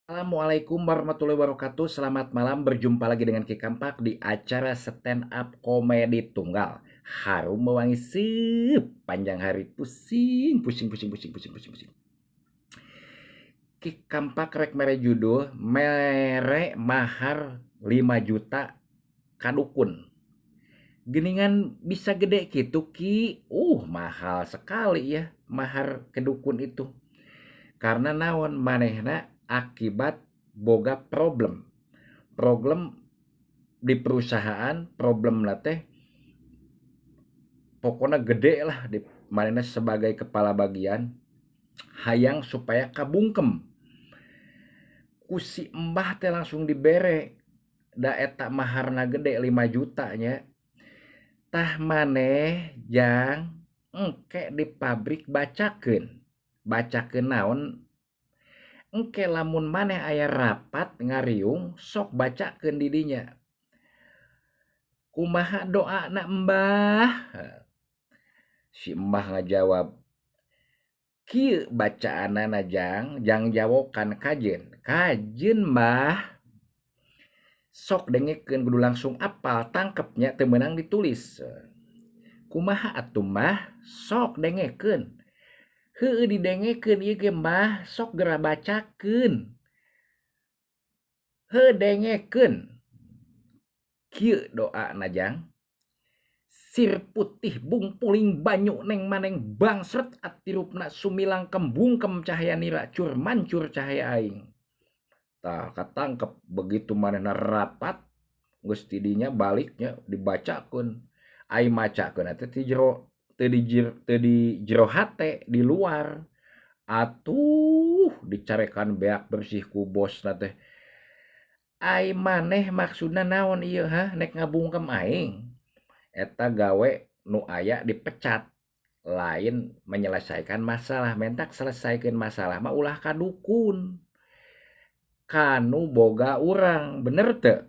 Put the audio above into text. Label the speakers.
Speaker 1: Assalamualaikum warahmatullahi wabarakatuh. Selamat malam, berjumpa lagi dengan Ki Kampak di acara stand up komedi tunggal. Harum mewangi sepanjang hari, pusing, pusing, pusing, pusing, pusing, pusing, pusing. Ki Kampak rek mere judul mere mahar 5 juta kadukun. Geningan bisa gede gitu Ki. Mahal sekali ya mahar kedukun itu. Karena naon manehna akibat boga problem di perusahaan, problem lah teh pokoknya gede lah di manehna sebagai kepala bagian hayang supaya kabungkem ku si embah teh langsung dibere da eta maharna gede 5 jutanya tah maneh jang engke di pabrik bacakeun naon engke lamun maneh aya rapat ngariung sok bacakeun di dinya kumaha doana Mbah. Si Mbah ngajawab, kieu bacaanana jang jawokan kajen Mbah, sok dengekeun kudu langsung apal tangkepnya teu meunang ditulis. Kumaha atuh Mbah, sok dengekeun. Heueuh didengekeun ieu ge Mbah, sok geura bacakeun. Heuh dengekeun. Kieu doana jang. Sir putih bungpuling banyu neng maneng bangsret atirupna sumilang kembungkem cahaya nira cur mancur cahaya aing. Tah katangkep begitu manehna rapat geus tidinya baliknya dibacakeun. Aing macakeun teh ti jero teu di jero hate di luar. Atuh dicarekan beak bersih ku bosna teh. Ai maneh maksudna naon ieu nek ngabungkem aing? Eta gawe nu aya dipecat lain menyelesaikan masalah mentak selesaikan masalah mah ulah kadukun kanu boga urang bener teu.